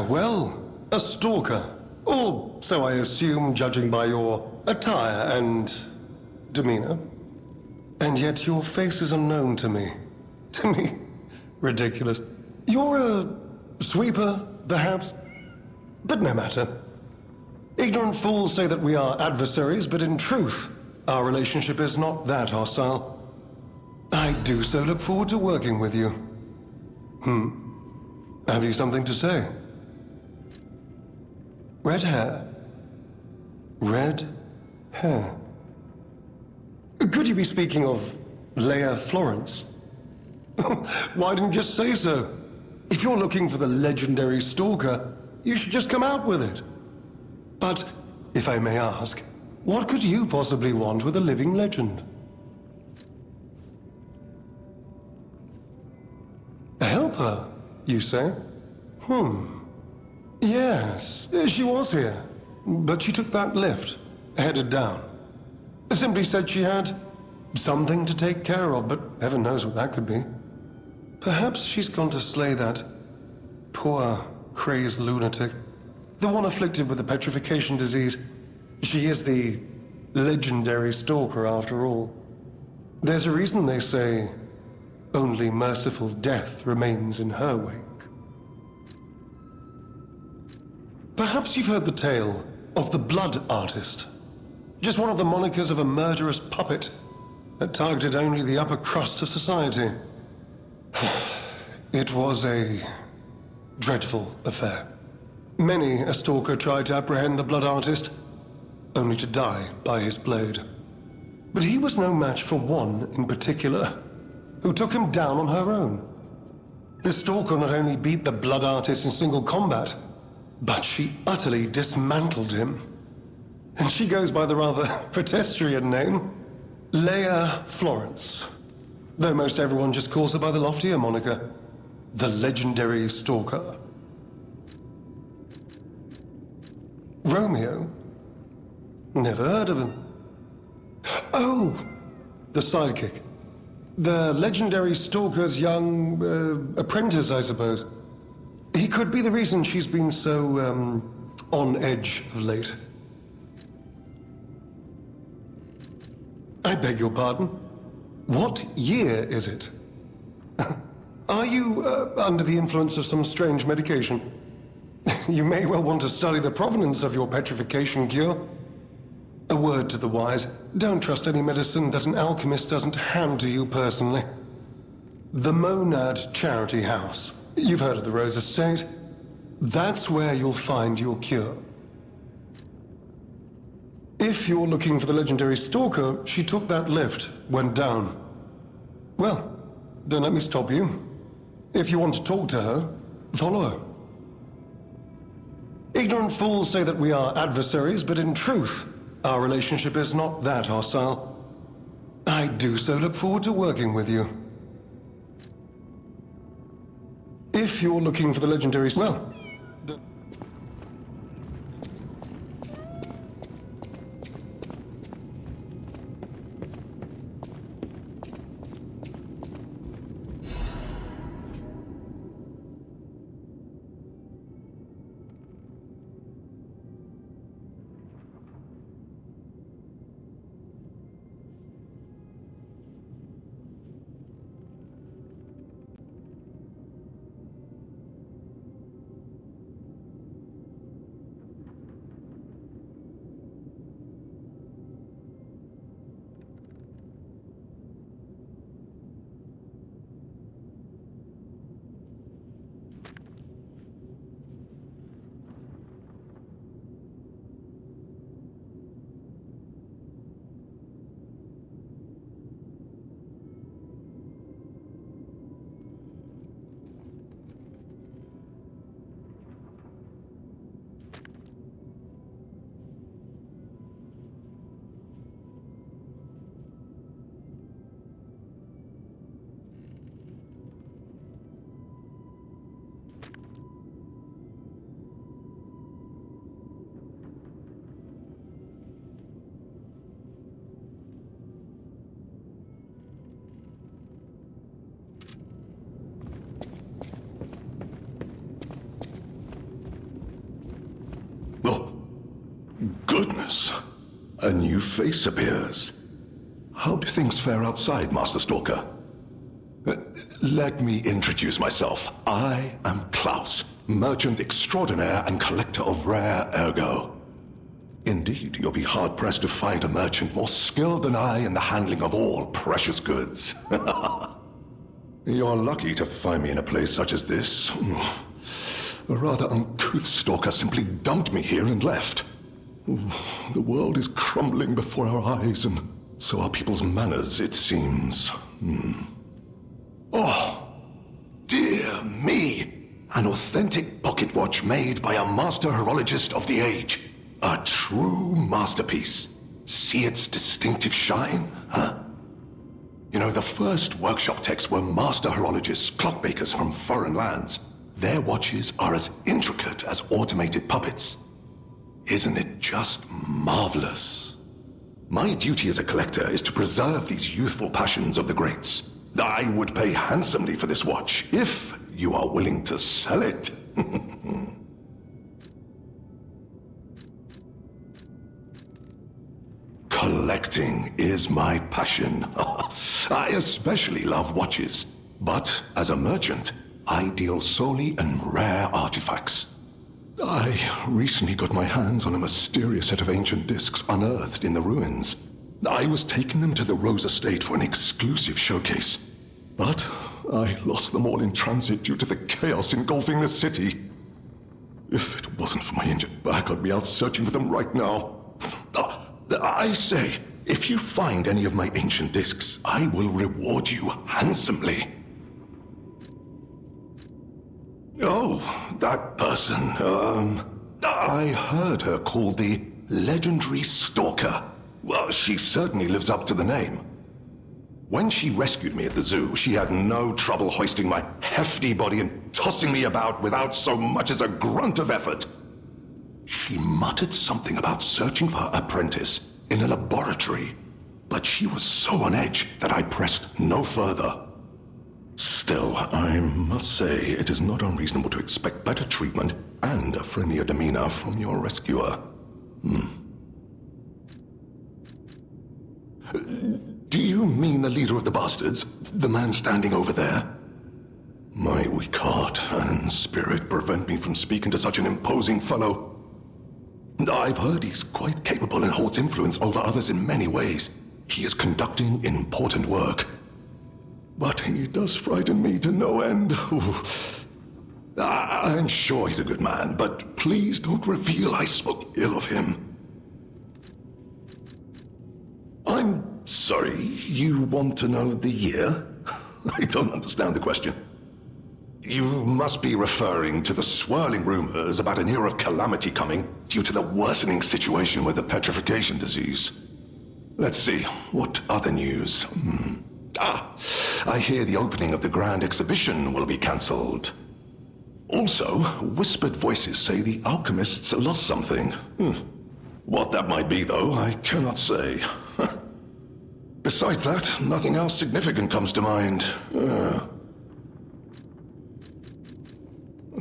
Well, a stalker. Or so I assume, judging by your attire and demeanor. And yet your face is unknown to me. To me. Ridiculous. You're a sweeper, perhaps? But no matter. Ignorant fools say that we are adversaries, but in truth, our relationship is not that hostile. I do so look forward to working with you. Have you something to say? Red hair. Red hair. Could you be speaking of Leia Florence? Why didn't you just say so? If you're looking for the legendary stalker, you should just come out with it. But, if I may ask, what could you possibly want with a living legend? Help her, you say? Yes, she was here. But she took that lift, headed down. Simply said she had something to take care of, but heaven knows what that could be. Perhaps she's gone to slay that poor, crazed lunatic. The one afflicted with the petrification disease. She is the legendary stalker, after all. There's a reason they say only merciful death remains in her wake. Perhaps you've heard the tale of the Blood Artist. Just one of the monikers of a murderous puppet that targeted only the upper crust of society. It was a dreadful affair. Many a stalker tried to apprehend the Blood Artist, only to die by his blade. But he was no match for one in particular, who took him down on her own. The stalker not only beat the Blood Artist in single combat, but she utterly dismantled him. And she goes by the rather pedestrian name, Leia Florence. Though most everyone just calls her by the loftier moniker, the legendary stalker. Romeo? Never heard of him. Oh, the sidekick. The legendary stalker's young apprentice, I suppose. He could be the reason she's been so, on edge of late. I beg your pardon? What year is it? Are you under the influence of some strange medication? You may well want to study the provenance of your petrification cure. A word to the wise, don't trust any medicine that an alchemist doesn't hand to you personally. The Monad Charity House. You've heard of the Rose Estate? That's where you'll find your cure. If you're looking for the legendary stalker, she took that lift, went down. Well, don't let me stop you. If you want to talk to her, follow her. Ignorant fools say that we are adversaries, but in truth, our relationship is not that hostile. I do so look forward to working with you. If you're looking for the legendary... Well... A new face appears. How do things fare outside, Master Stalker? Let me introduce myself. I am Klaus, merchant extraordinaire and collector of rare ergo. Indeed, you'll be hard-pressed to find a merchant more skilled than I in the handling of all precious goods. You're lucky to find me in a place such as this. A rather uncouth stalker simply dumped me here and left. The world is crumbling before our eyes, and so are people's manners, it seems. Oh, dear me! An authentic pocket watch made by a master horologist of the age. A true masterpiece. See its distinctive shine, huh? You know, the first workshop techs were master horologists, clockmakers from foreign lands. Their watches are as intricate as automated puppets. Isn't it just marvelous? My duty as a collector is to preserve these youthful passions of the greats. I would pay handsomely for this watch, if you are willing to sell it. Collecting is my passion. I especially love watches. But as a merchant, I deal solely in rare artifacts. I recently got my hands on a mysterious set of ancient discs unearthed in the ruins. I was taking them to the Rose Estate for an exclusive showcase. But I lost them all in transit due to the chaos engulfing the city. If it wasn't for my injured back, I'd be out searching for them right now. I say, if you find any of my ancient discs, I will reward you handsomely. Oh, that person, I heard her called the legendary Stalker. Well, she certainly lives up to the name. When she rescued me at the zoo, she had no trouble hoisting my hefty body and tossing me about without so much as a grunt of effort. She muttered something about searching for her apprentice in a laboratory, but she was so on edge that I pressed no further. Still, I must say it is not unreasonable to expect better treatment and a friendlier demeanor from your rescuer. Do you mean the leader of the bastards? The man standing over there? My weak heart and spirit prevent me from speaking to such an imposing fellow. I've heard he's quite capable and holds influence over others in many ways. He is conducting important work. But he does frighten me to no end. I'm sure he's a good man, but please don't reveal I spoke ill of him. I'm sorry, you want to know the year? I don't understand the question. You must be referring to the swirling rumors about an era of calamity coming due to the worsening situation with the petrification disease. Let's see, what other news? I hear the opening of the Grand Exhibition will be cancelled. Also, whispered voices say the alchemists lost something. What that might be, though, I cannot say. Besides that, nothing else significant comes to mind.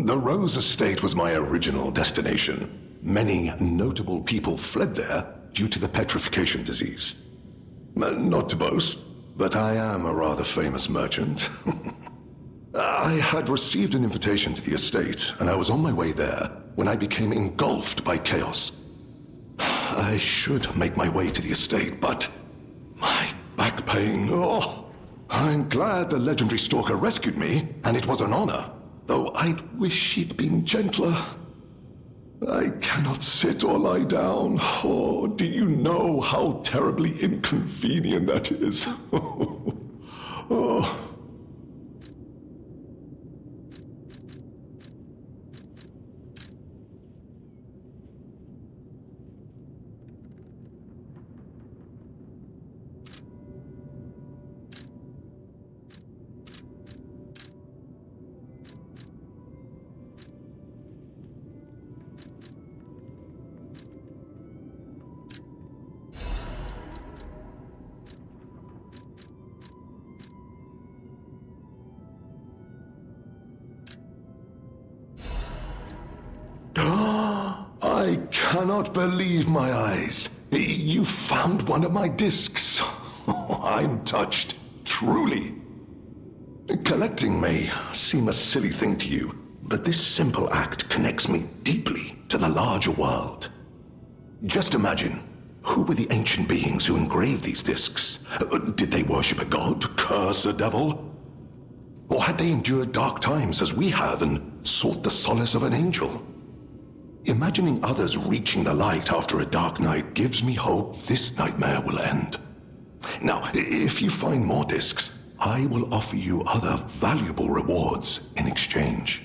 The Rose Estate was my original destination. Many notable people fled there due to the petrification disease. Not to boast, but I am a rather famous merchant. I had received an invitation to the estate, and I was on my way there when I became engulfed by chaos. I should make my way to the estate, but my back pain, I'm glad the legendary stalker rescued me, and it was an honor. Though I'd wish she'd been gentler. I cannot sit or lie down. Oh, do you know how terribly inconvenient that is? Oh. I cannot believe my eyes. You found one of my discs. I'm touched, truly. Collecting may seem a silly thing to you, but this simple act connects me deeply to the larger world. Just imagine, who were the ancient beings who engraved these discs? Did they worship a god, curse a devil? Or had they endured dark times as we have and sought the solace of an angel? Imagining others reaching the light after a dark night gives me hope this nightmare will end. Now, if you find more discs, I will offer you other valuable rewards in exchange.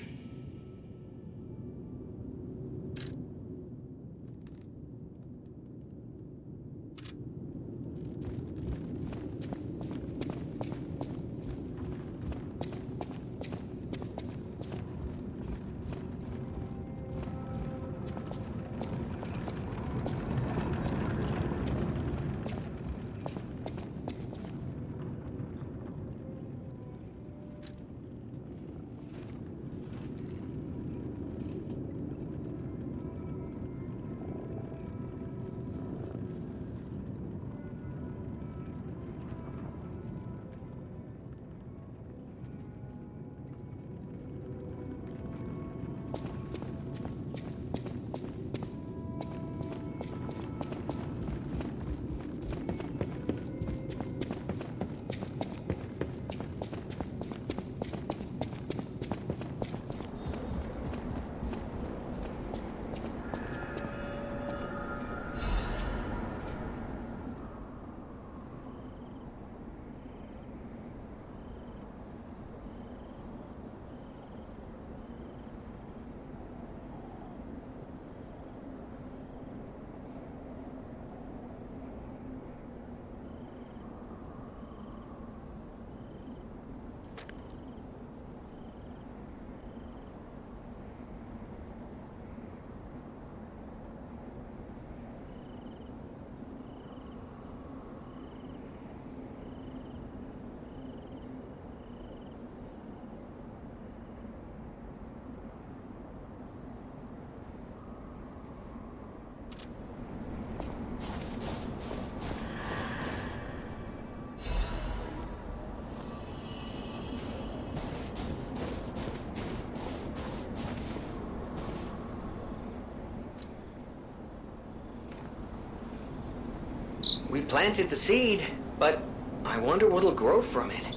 We planted the seed, but I wonder what'll grow from it.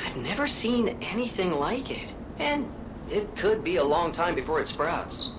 I've never seen anything like it, and it could be a long time before it sprouts.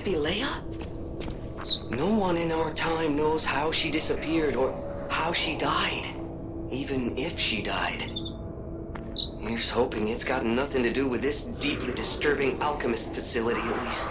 be Leia? No one in our time knows how she disappeared or how she died. Even if she died. Here's hoping it's got nothing to do with this deeply disturbing alchemist facility, at least.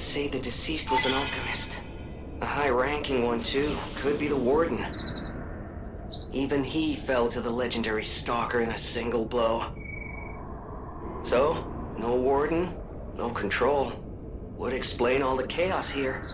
say the deceased was an alchemist. A high-ranking one, too. Could be the warden. Even he fell to the legendary stalker in a single blow. So, no warden, no control. Would explain all the chaos here.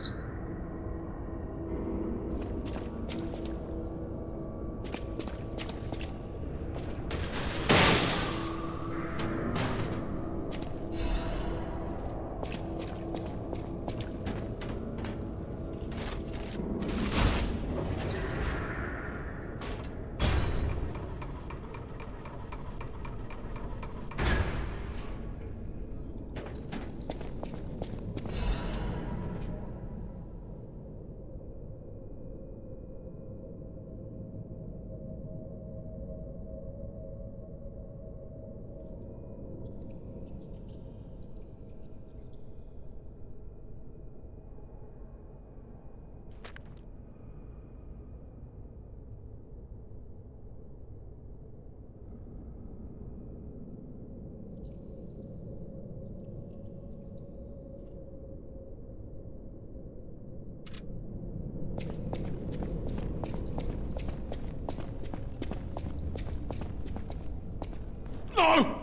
No!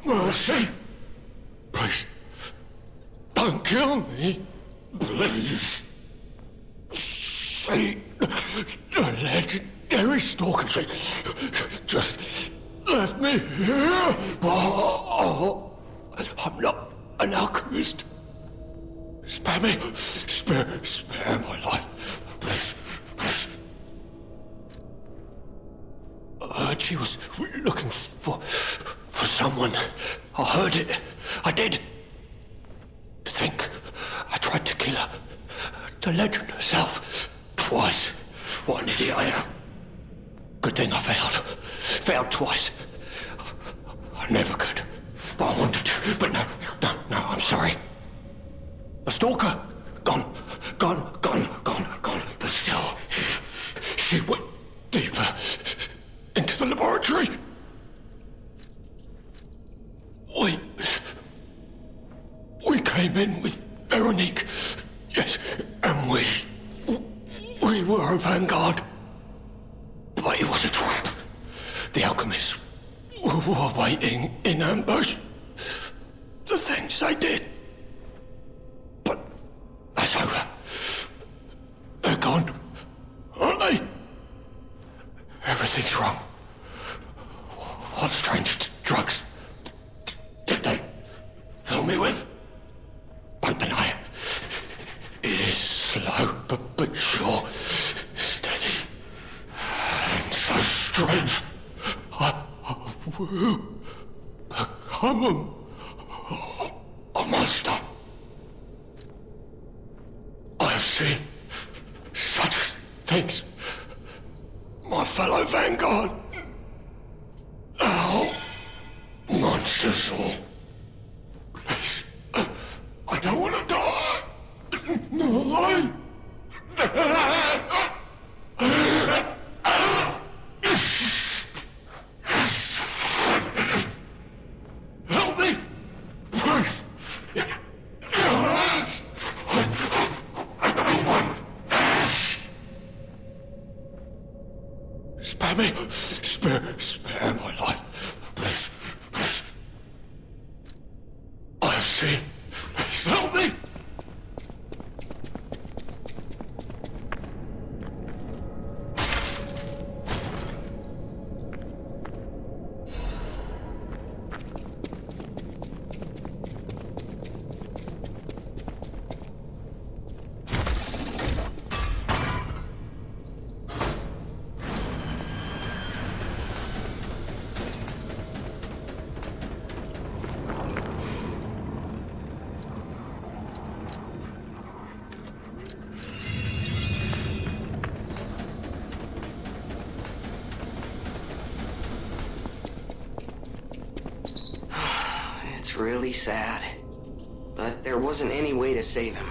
Mercy! Please, don't kill me. Please. See, the legendary stalker, just left me here. Oh, I'm not an alchemist. Spare me. Spare my life. Please, please. I heard she was looking for someone. I heard it. I did. To think I tried to kill her. The legend herself. Twice. What an idiot I am. Good thing I failed. Failed twice. I never could. But I wanted to. But no, I'm sorry. A stalker. Gone. But still, she went deeper into the laboratory. We came in with Veronique. Yes, and we were a vanguard. But it was a trap. The alchemists were waiting in ambush. The things they did. But that's over. They're gone, aren't they? Everything's wrong. What strange drugs did they fill me with? Don't deny it. It is slow, but sure, steady, and so strange. I will become a monster. I have seen such things. My fellow vanguard. Now, monsters all. Please, I don't want to die. No. Help me, please. Spare me. Spare my life. Please. I have seen. Please help me. It's really sad. But there wasn't any way to save him.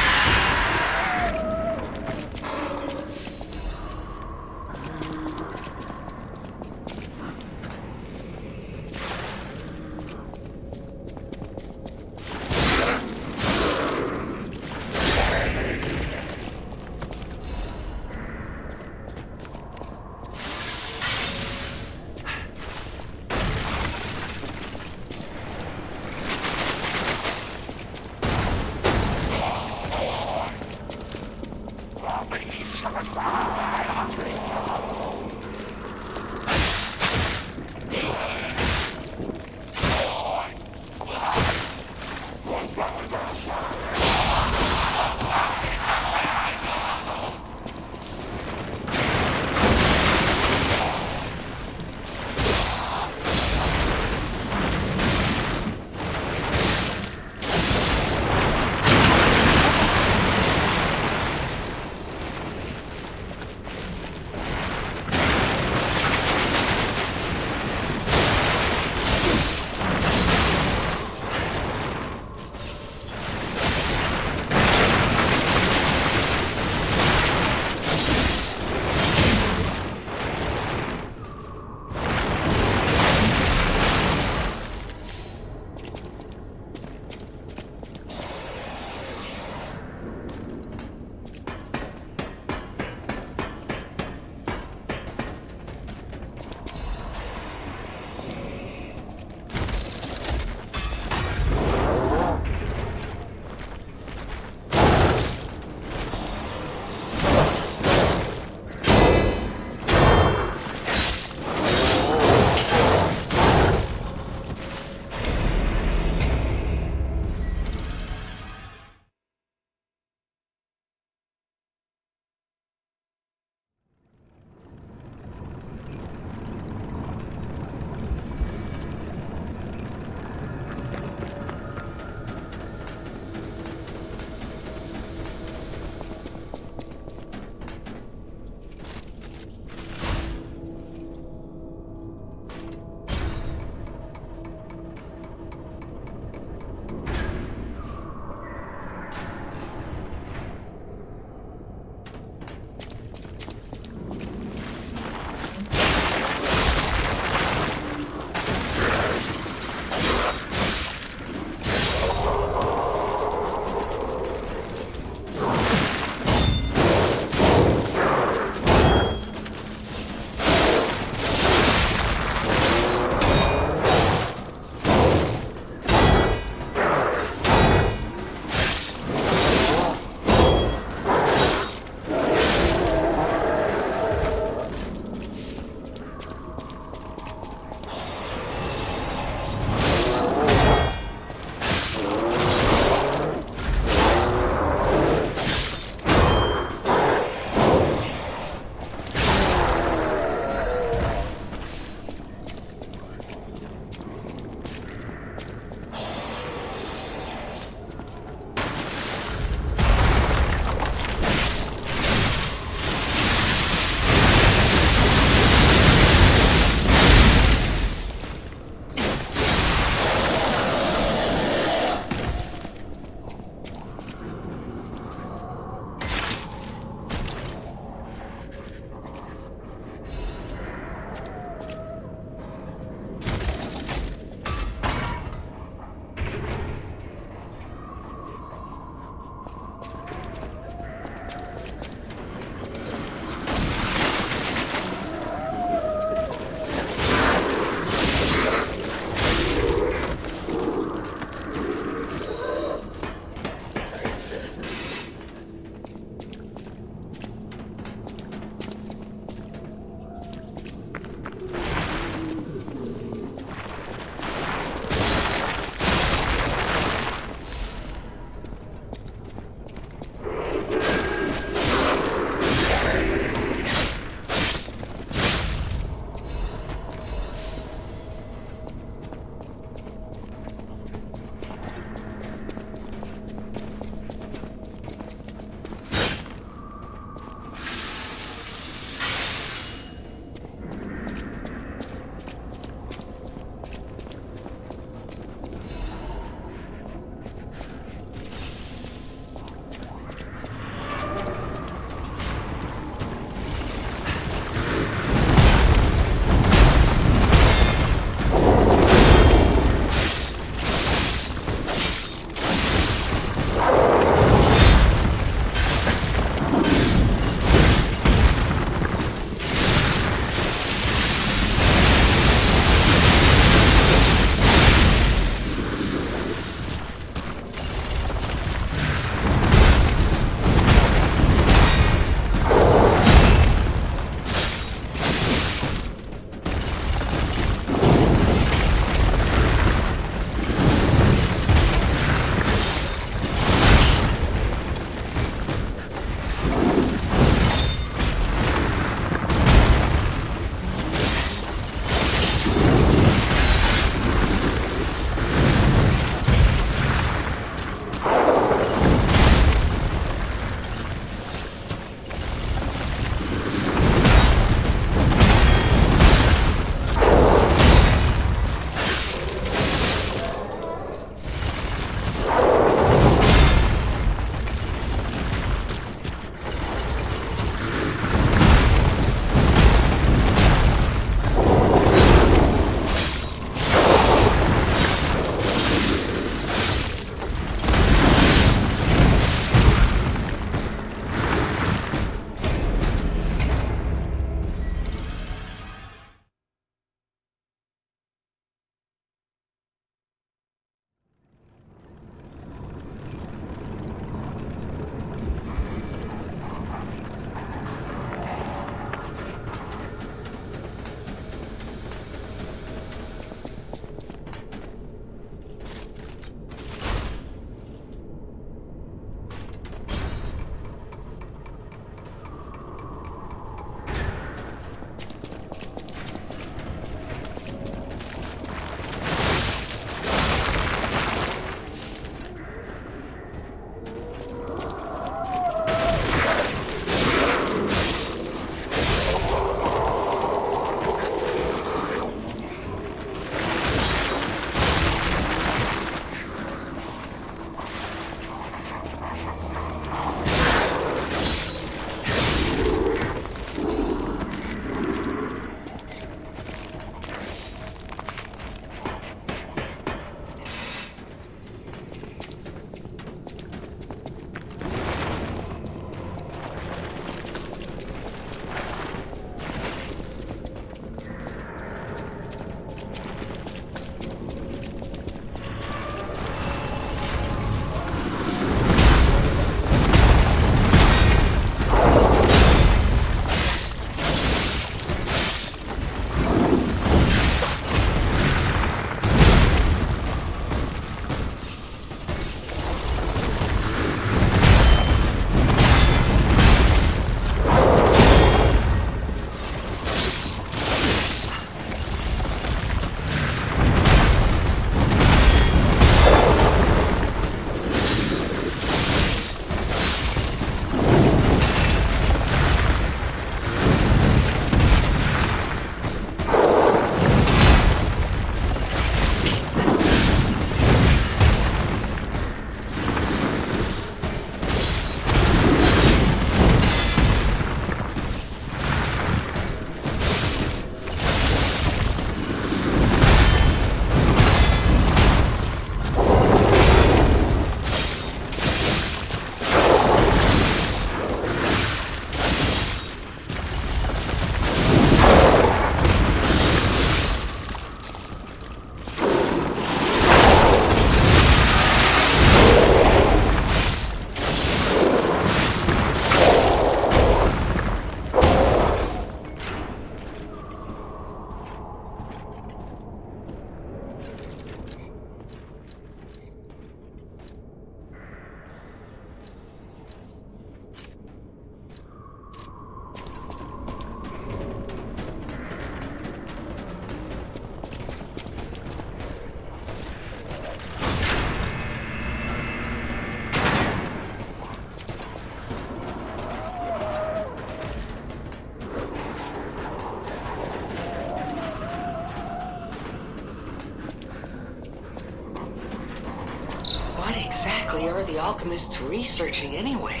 the alchemists researching anyway?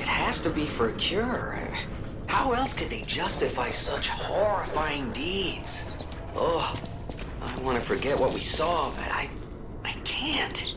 It has to be for a cure. How else could they justify such horrifying deeds? Oh, I want to forget what we saw, but I can't.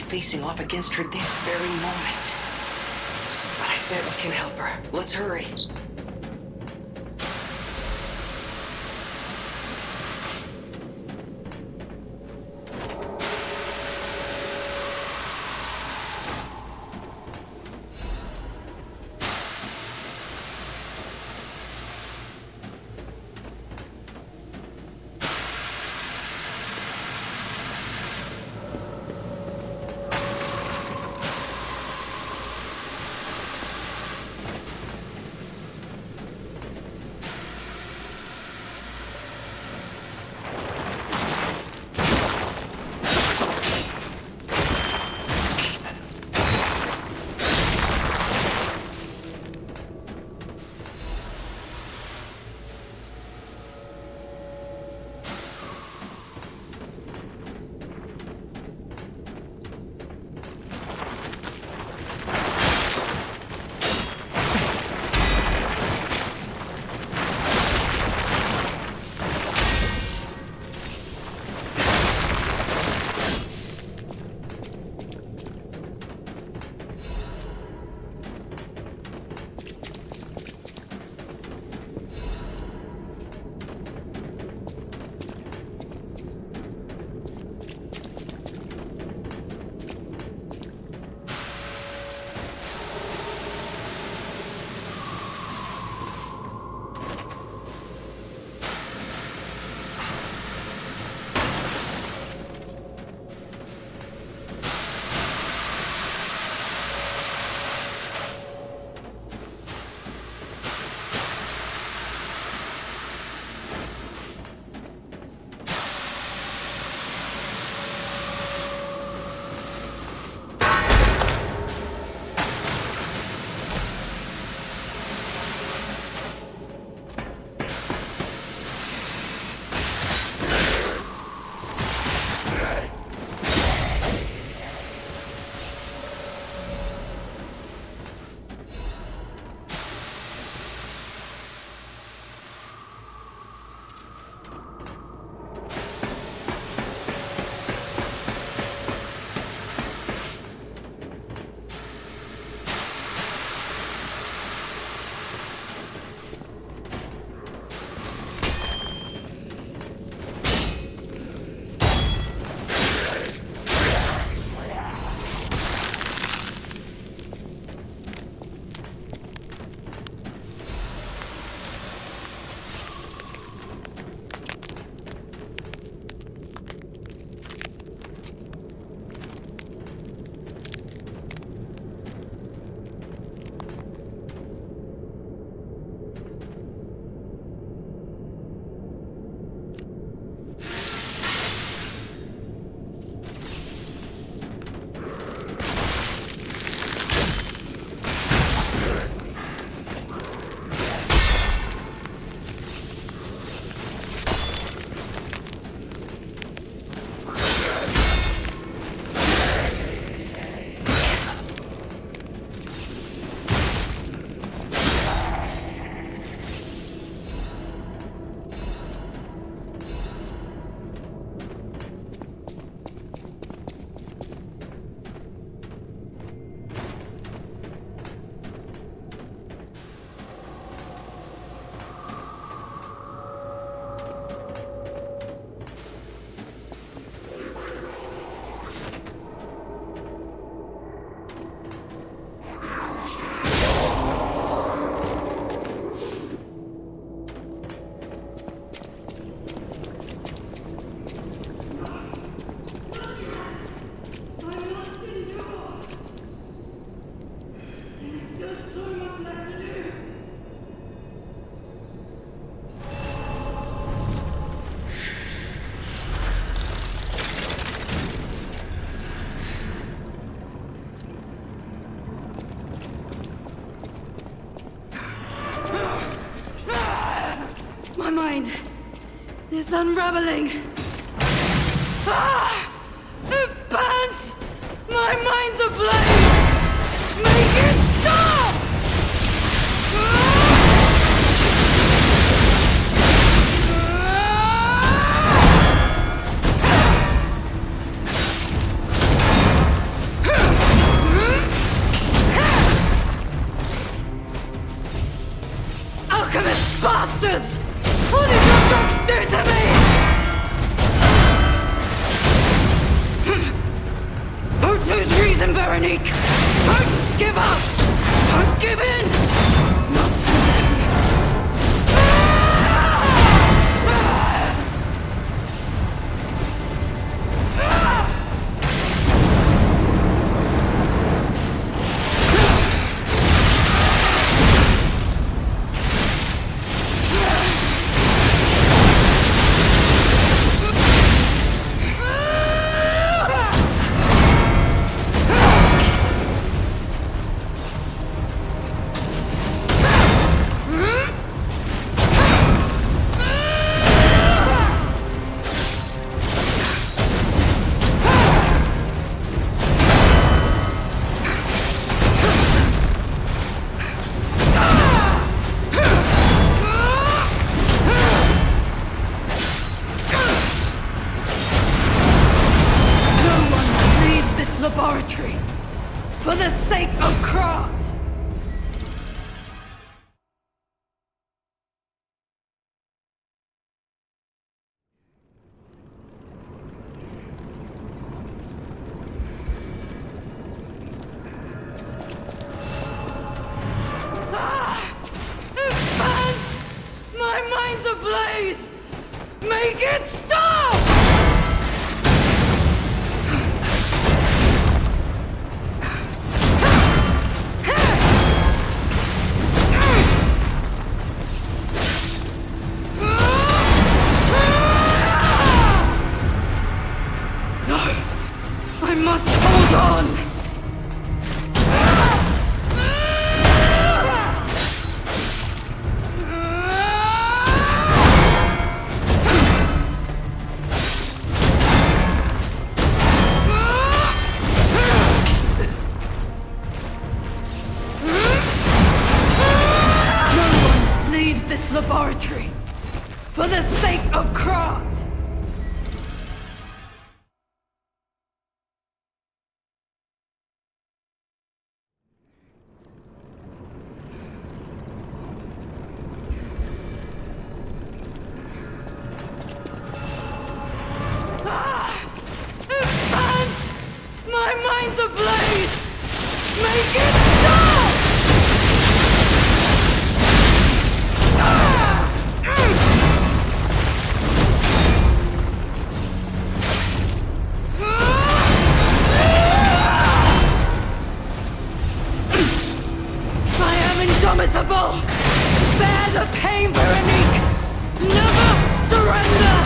Facing off against her this very moment. But I bet we can help her. Let's hurry. mind is unraveling. Ah! It burns! My mind's ablaze! Make it stop! Alchemist bastards! What did your drugs do to me? Don't lose reason, Veronique! Don't give up! Don't give in! Not today! Laboratory for the sake of craft. It burns! My mind's ablaze! Make it stop! I must hold on! No one leaves this laboratory for the sake of craft! My mind's ablaze! Make it stop! I am indomitable! Bear the pain, Veronique! Never surrender!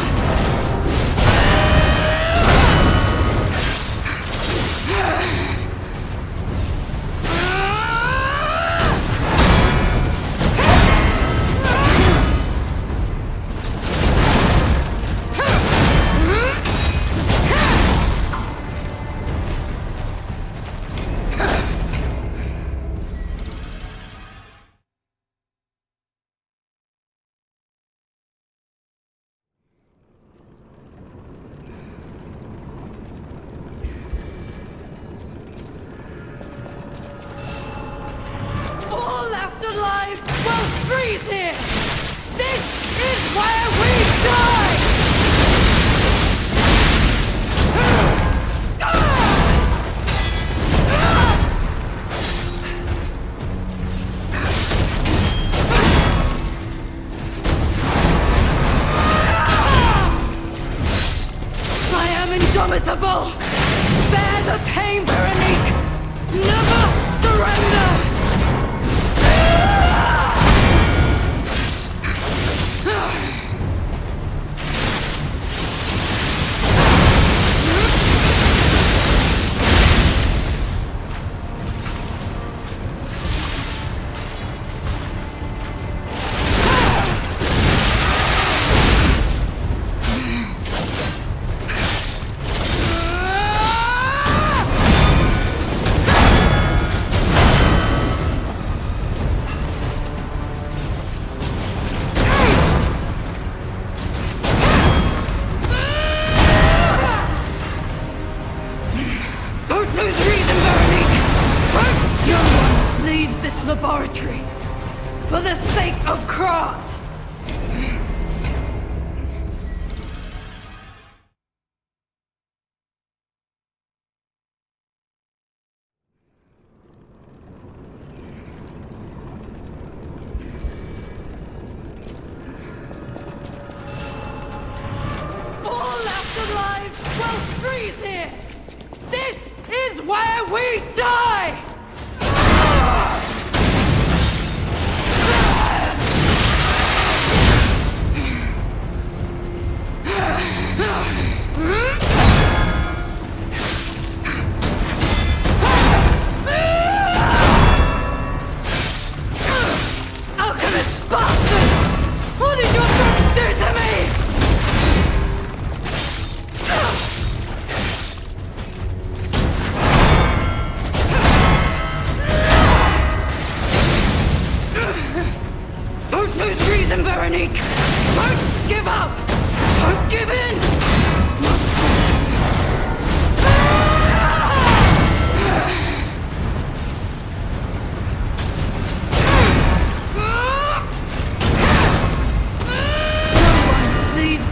For the sake of Krat! All left alive will freeze here! This is where we die! Alchemist bastard! What did your drugs do to me? Don't lose reason, Veronique! Don't give up! Don't give in!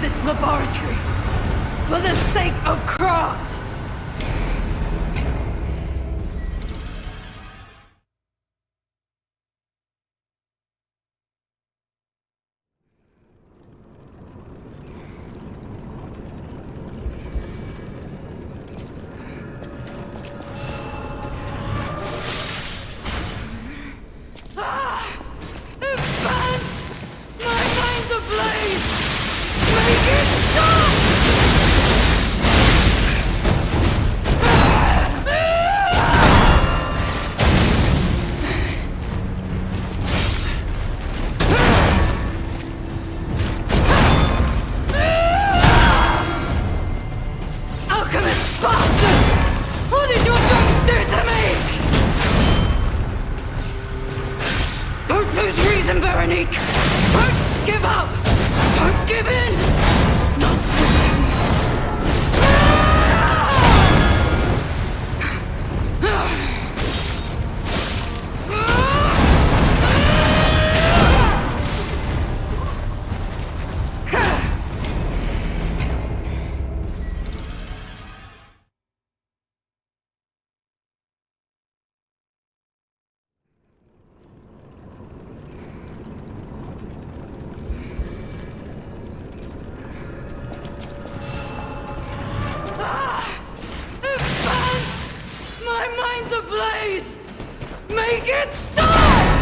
This laboratory for the sake of Krat! Advance! My mind's ablaze! Make it stop! Alchemist bastard! What did your drugs do to me? Don't lose reason, Veronique! Don't give up! Don't give in! Not Advance! My mind's ablaze! Make it stop!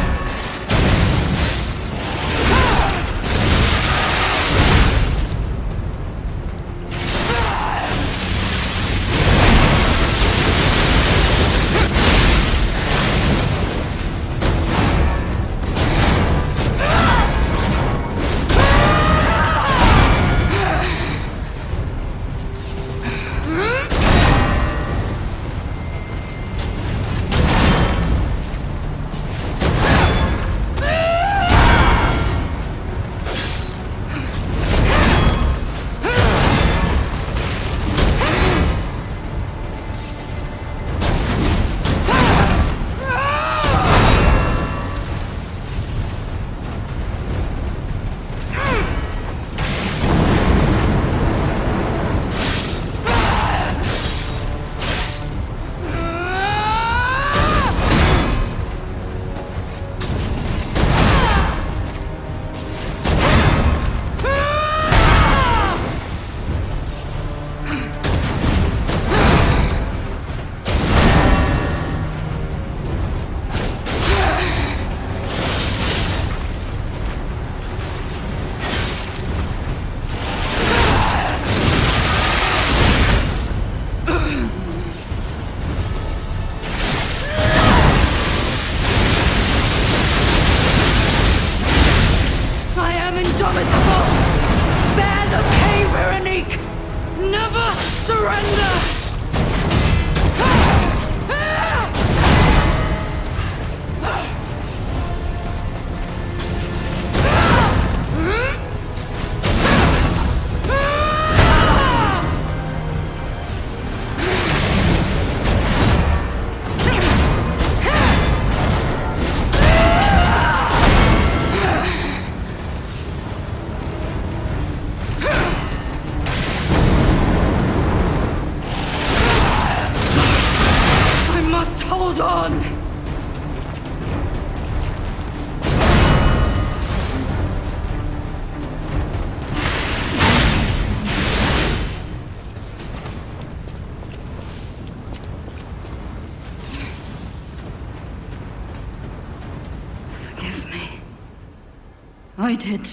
I did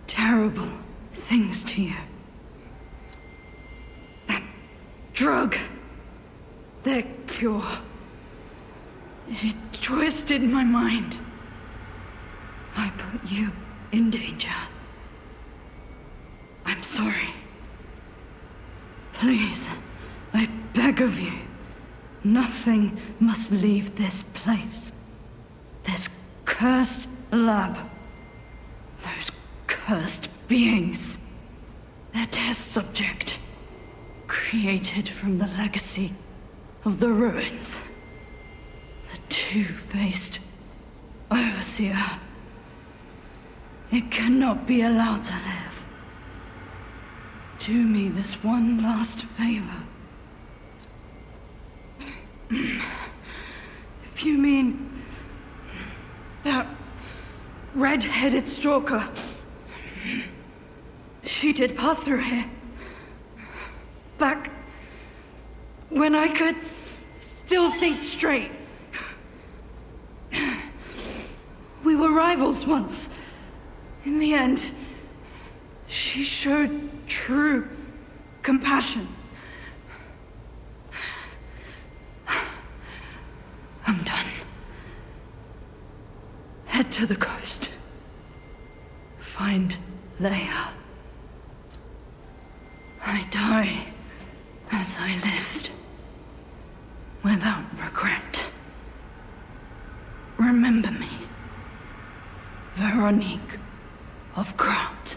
terrible things to you. That drug, their cure, it twisted my mind. I put you in danger. I'm sorry. Please, I beg of you, nothing must leave this place. This cursed lab. Those cursed beings. Their test subject. Created from the legacy of the ruins. The two-faced overseer. It cannot be allowed to live. Do me this one last favor. If you mean that red-headed stalker, she did pass through here. Back when I could still think straight. We were rivals once. In the end, she showed true compassion. I'm done. Head to the coast. Find Leia. I die as I lived, without regret. Remember me, Veronique of Krat.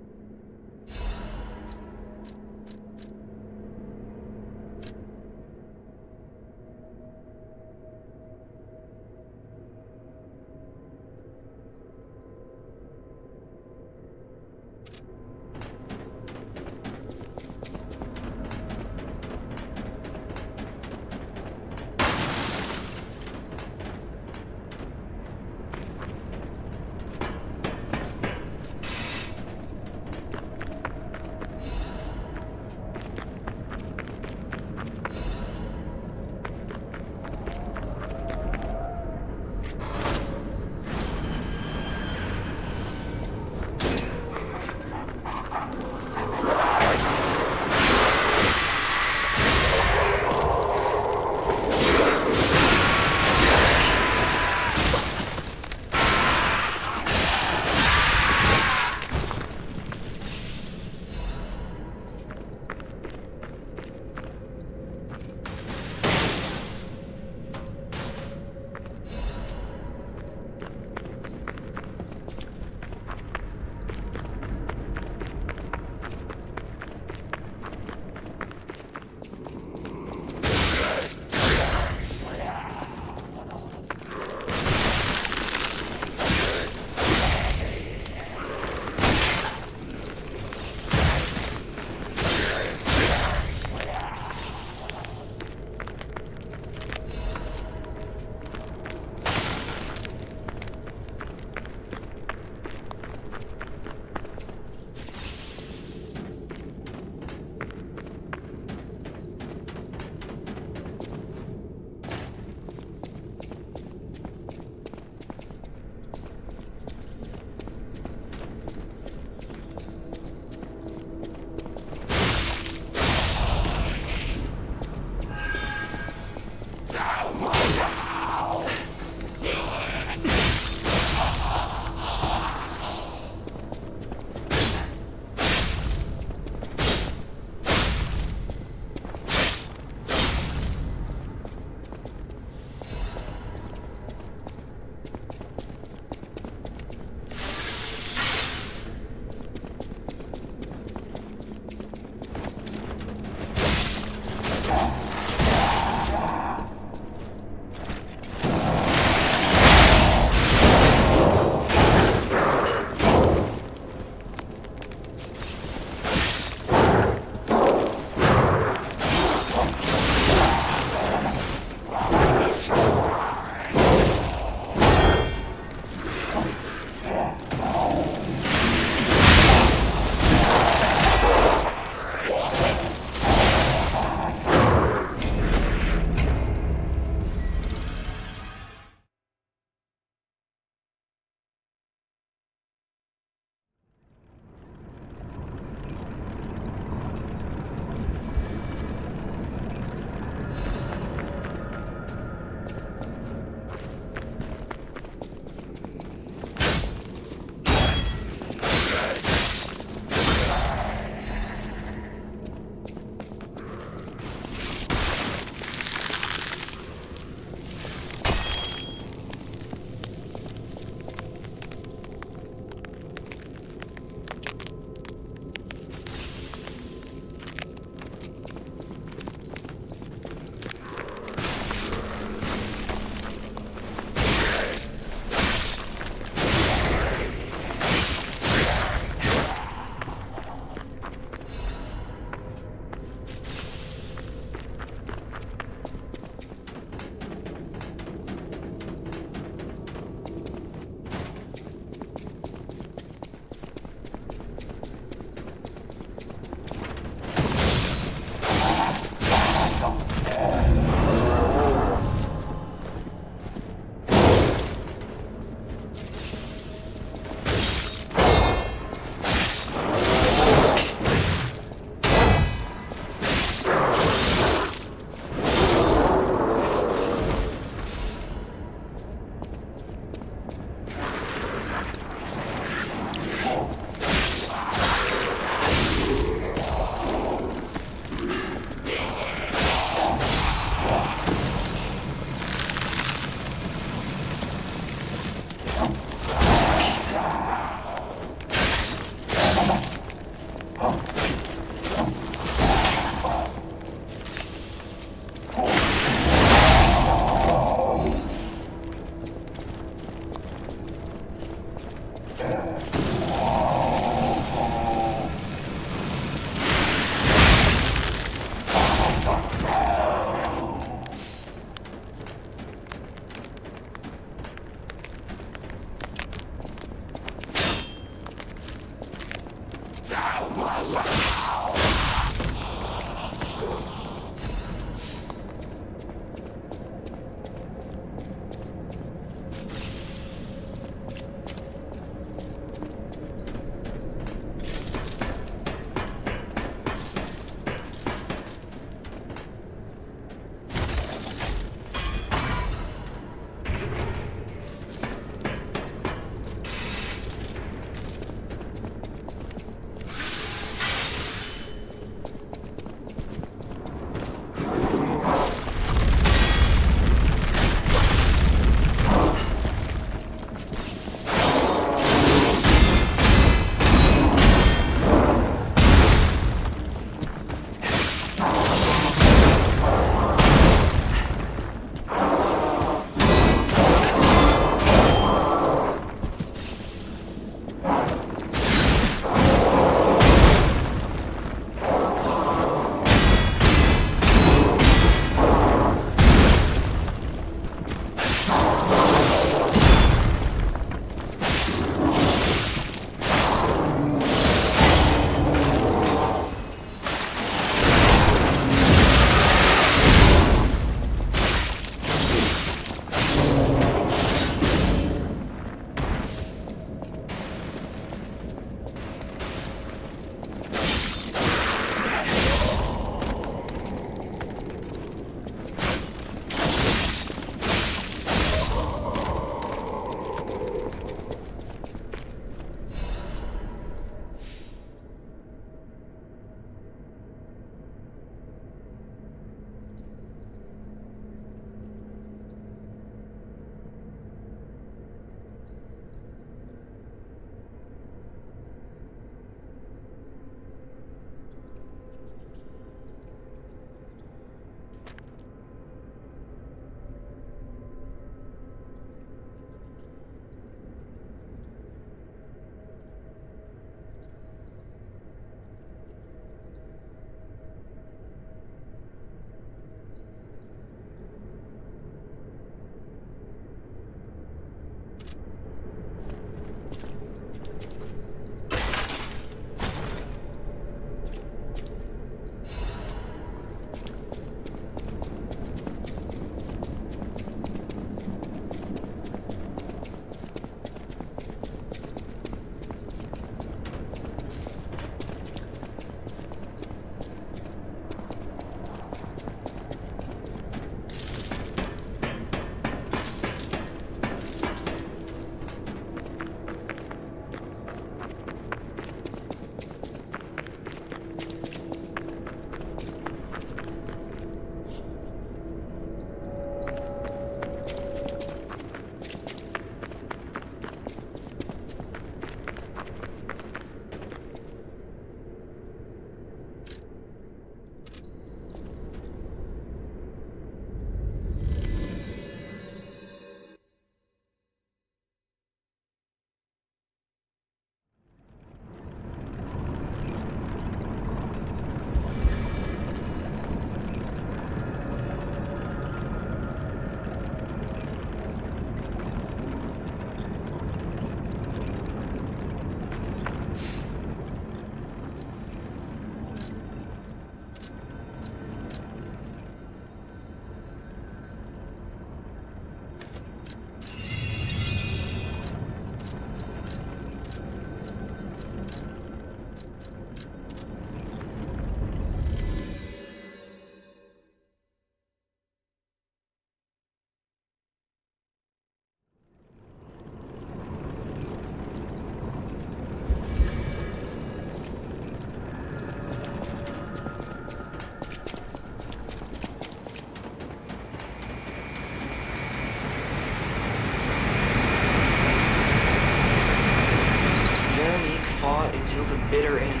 bitter end.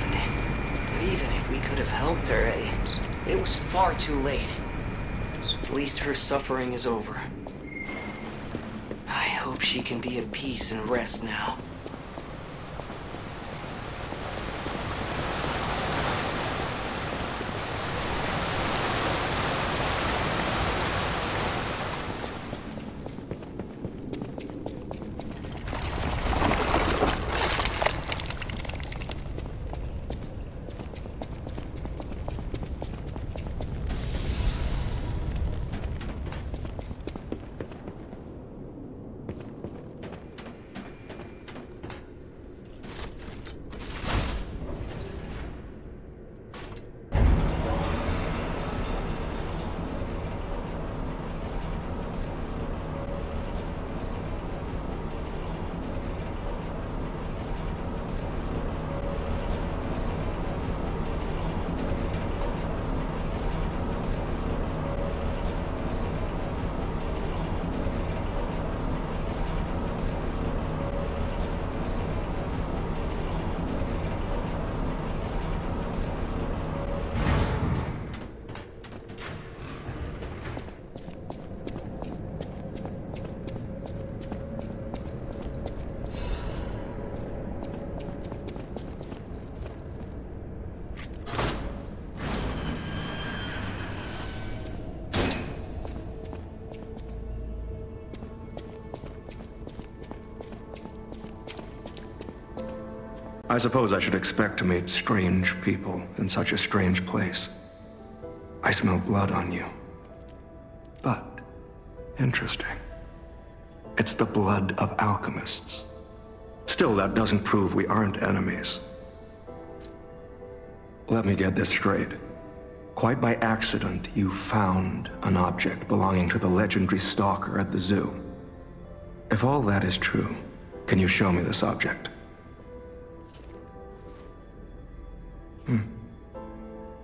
But even if we could have helped her, it was far too late. At least her suffering is over. I hope she can be at peace and rest now. I suppose I should expect to meet strange people in such a strange place. I smell blood on you. But, interesting. It's the blood of alchemists. Still, that doesn't prove we aren't enemies. Let me get this straight. Quite by accident, you found an object belonging to the legendary stalker at the zoo. If all that is true, can you show me this object?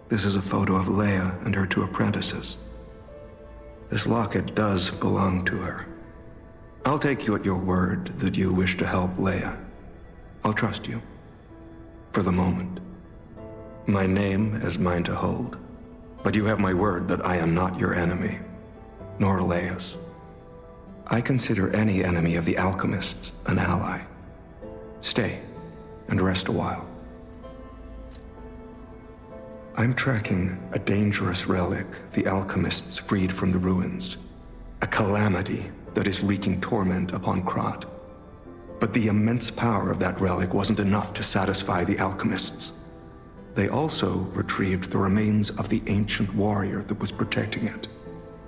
This is a photo of Leia and her 2 apprentices. This locket does belong to her. I'll take you at your word that you wish to help Leia. I'll trust you. For the moment. My name is mine to hold. But you have my word that I am not your enemy, nor Leia's. I consider any enemy of the alchemists an ally. Stay and rest a while. I'm tracking a dangerous relic the alchemists freed from the ruins. A calamity that is wreaking torment upon Krat. But the immense power of that relic wasn't enough to satisfy the alchemists. They also retrieved the remains of the ancient warrior that was protecting it,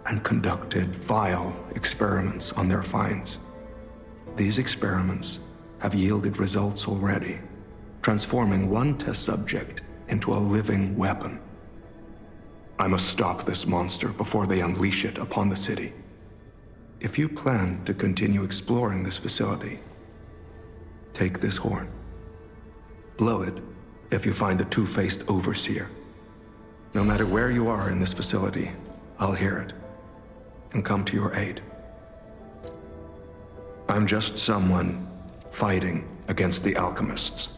and conducted vile experiments on their finds. These experiments have yielded results already, transforming one test subject into a living weapon. I must stop this monster before they unleash it upon the city. If you plan to continue exploring this facility, take this horn. Blow it if you find the two-faced overseer. No matter where you are in this facility, I'll hear it and come to your aid. I'm just someone fighting against the alchemists.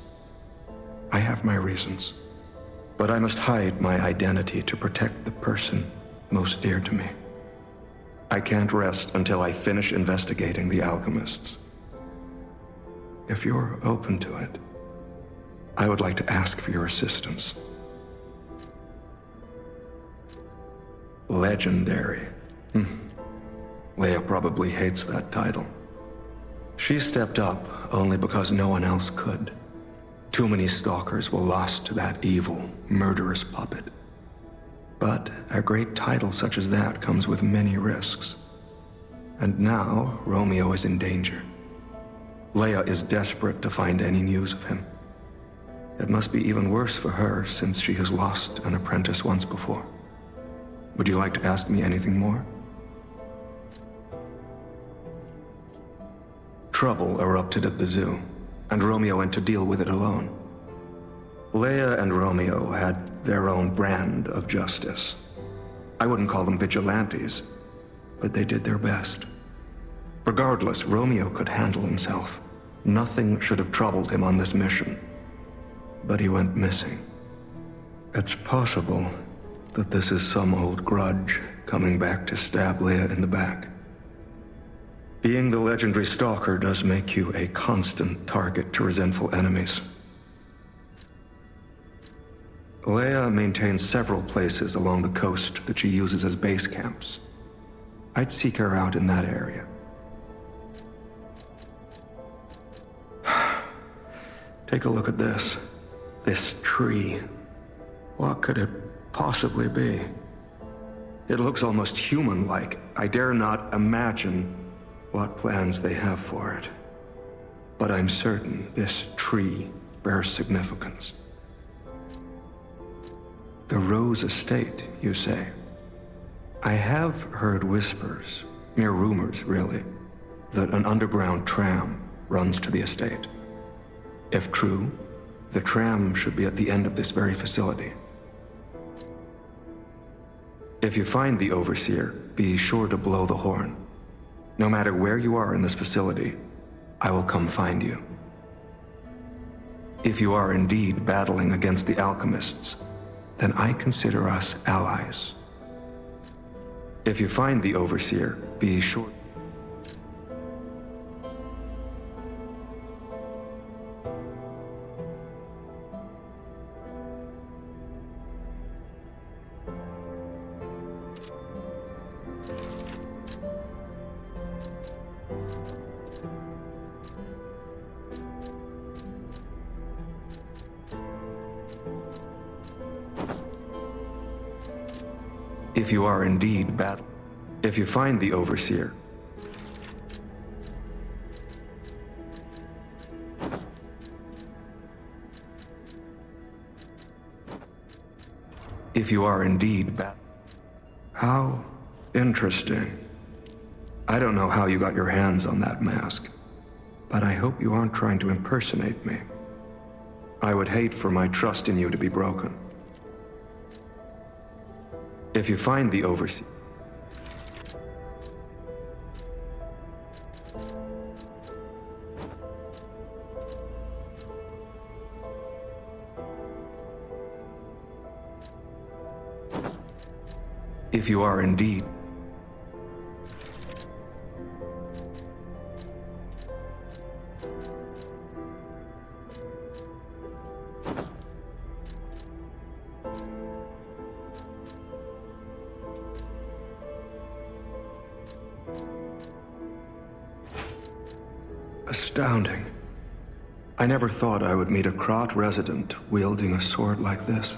I have my reasons, but I must hide my identity to protect the person most dear to me. I can't rest until I finish investigating the alchemists. If you're open to it, I would like to ask for your assistance. Legendary. Leia probably hates that title. She stepped up only because no one else could. Too many stalkers were lost to that evil, murderous puppet. But a great title such as that comes with many risks. And now, Romeo is in danger. Leia is desperate to find any news of him. It must be even worse for her since she has lost an apprentice once before. Would you like to ask me anything more? Trouble erupted at the zoo, and Romeo went to deal with it alone. Leia and Romeo had their own brand of justice. I wouldn't call them vigilantes, but they did their best. Regardless, Romeo could handle himself. Nothing should have troubled him on this mission. But he went missing. It's possible that this is some old grudge coming back to stab Leia in the back. Being the legendary stalker does make you a constant target to resentful enemies. Leia maintains several places along the coast that she uses as base camps. I'd seek her out in that area. Take a look at this. This tree. What could it possibly be? It looks almost human-like. I dare not imagine what plans they have for it. But I'm certain this tree bears significance. The Rose Estate, you say? I have heard whispers, mere rumors really, that an underground tram runs to the estate. If true, the tram should be at the end of this very facility. If you find the Overseer, be sure to blow the horn. No matter where you are in this facility, I will come find you. If you are indeed battling against the alchemists, then I consider us allies. If you find the Overseer, be sure... If you are indeed battle, if you find the Overseer, if you are indeed How interesting. I don't know how you got your hands on that mask, but I hope you aren't trying to impersonate me. I would hate for my trust in you to be broken. If you find the Overseer, if you are indeed astounding. I never thought I would meet a Krat resident wielding a sword like this.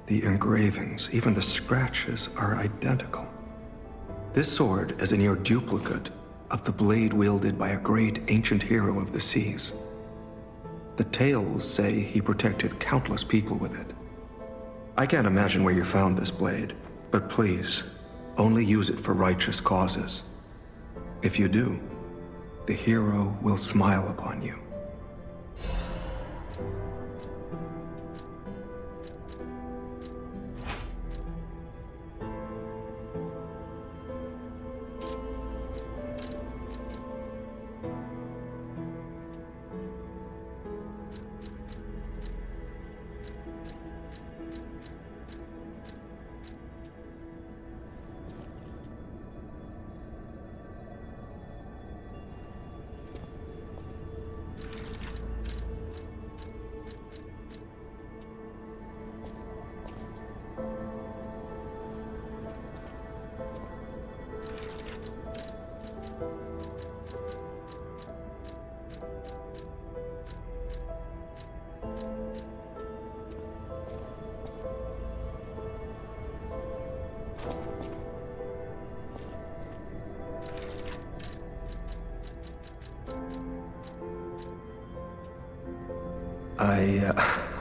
The engravings, even the scratches, are identical. This sword is a near duplicate of the blade wielded by a great ancient hero of the seas. The tales say he protected countless people with it. I can't imagine where you found this blade, but please, only use it for righteous causes. If you do, the hero will smile upon you.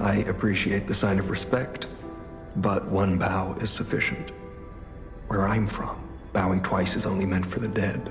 I appreciate the sign of respect, but one bow is sufficient. Where I'm from, bowing twice is only meant for the dead.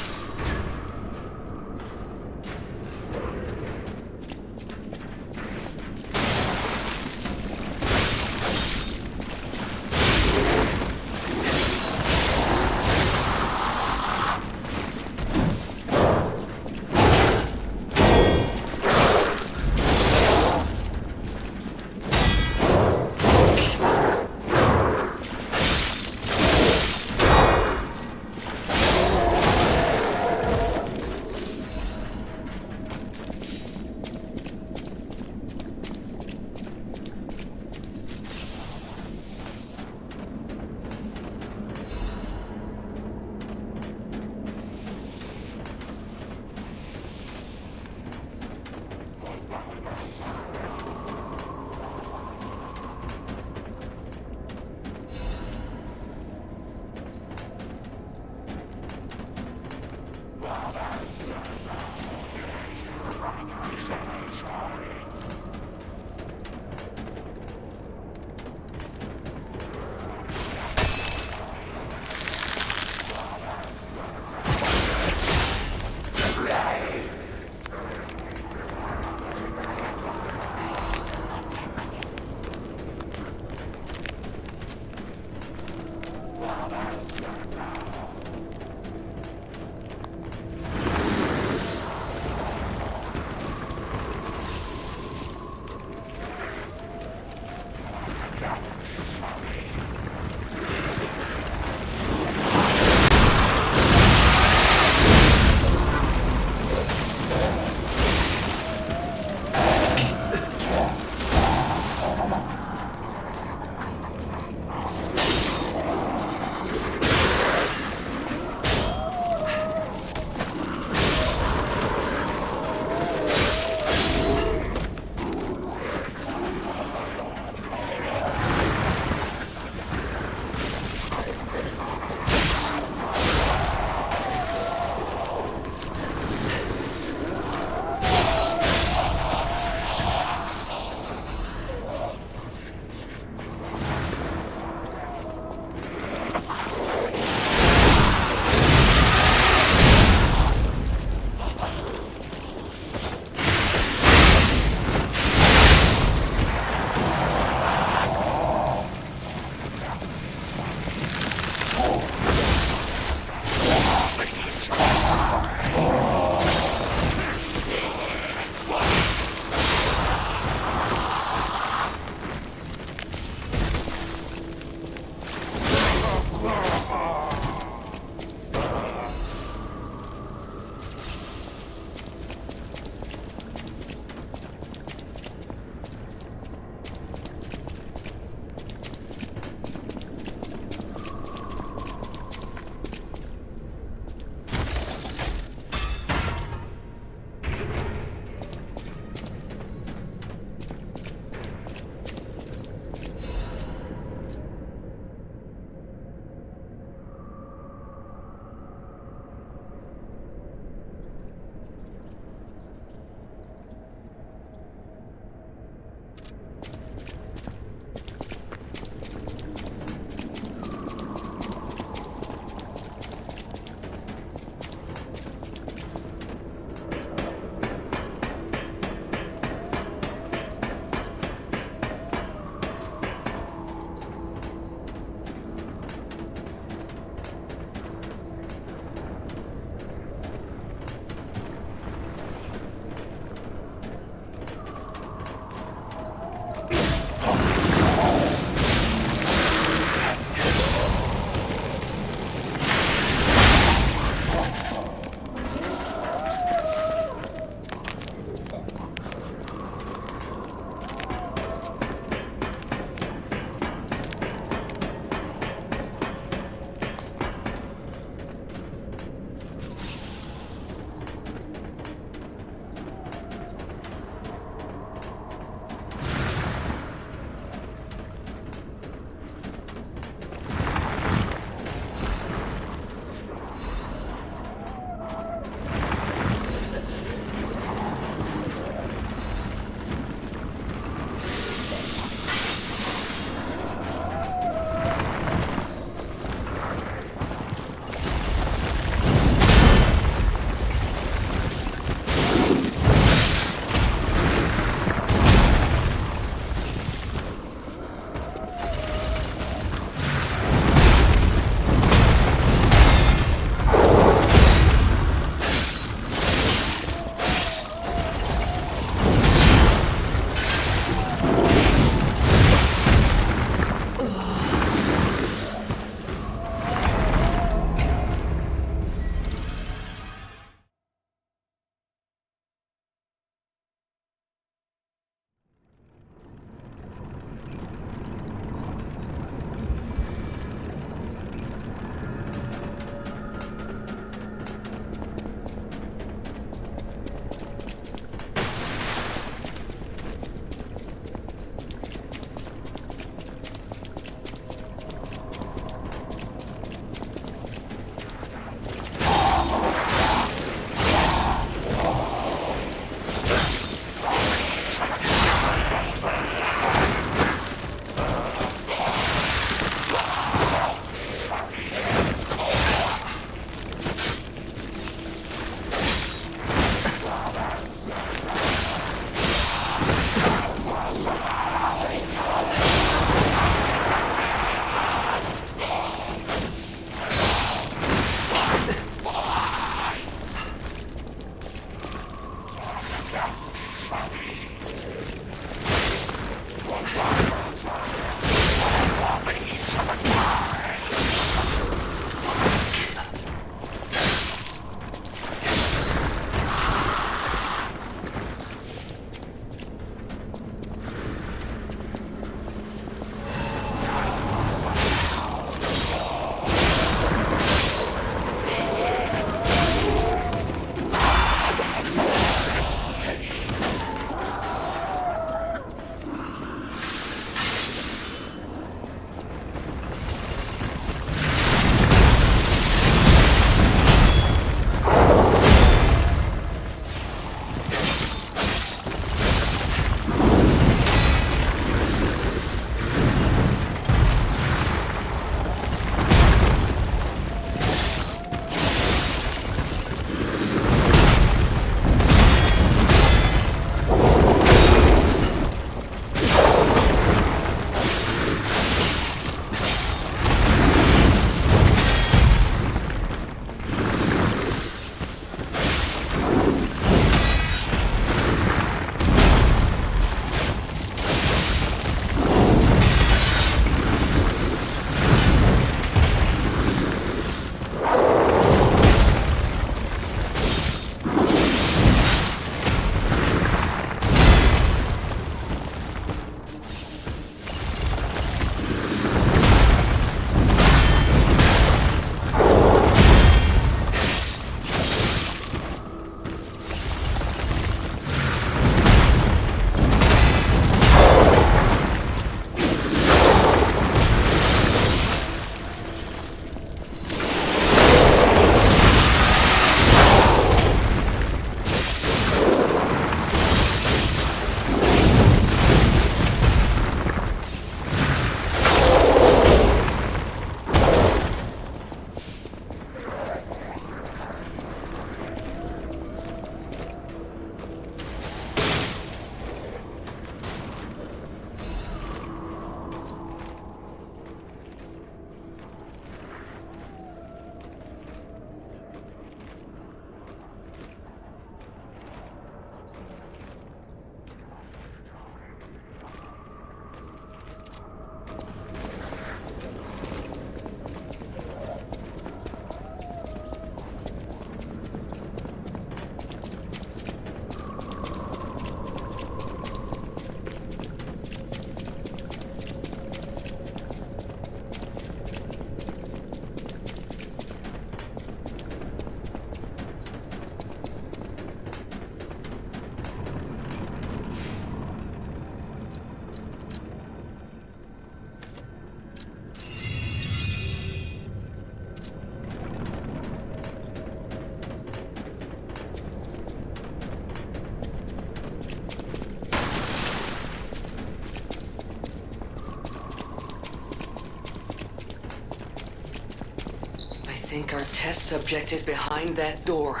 think our test subject is behind that door.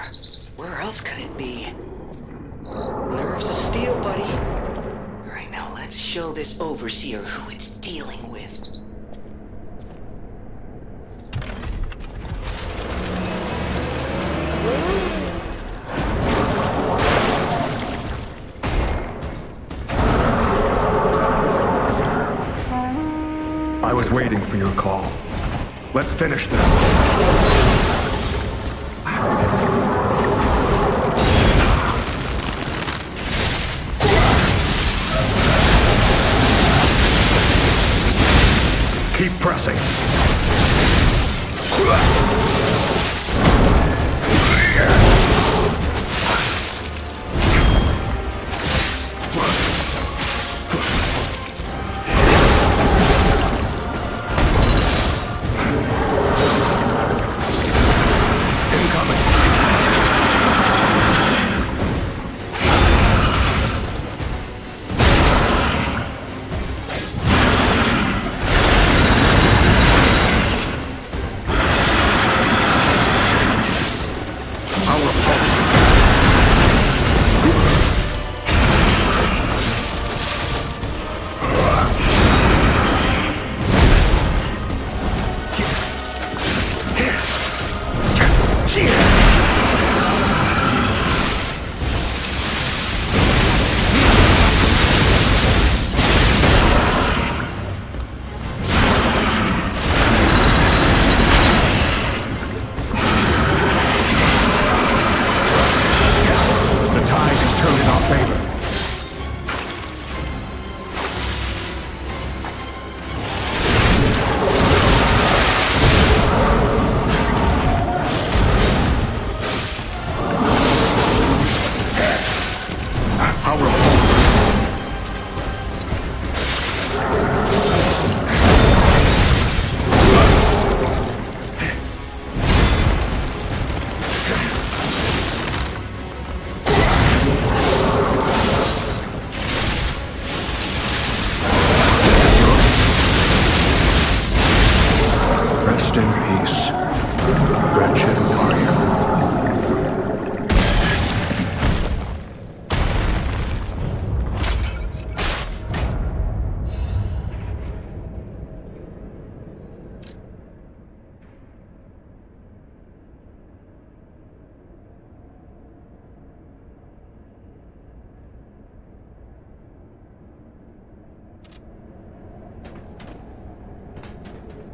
Where else could it be? Nerves of steel, buddy. Alright, now let's show this overseer who it's dealing with. I was waiting for your call. Let's finish this. Keep pressing.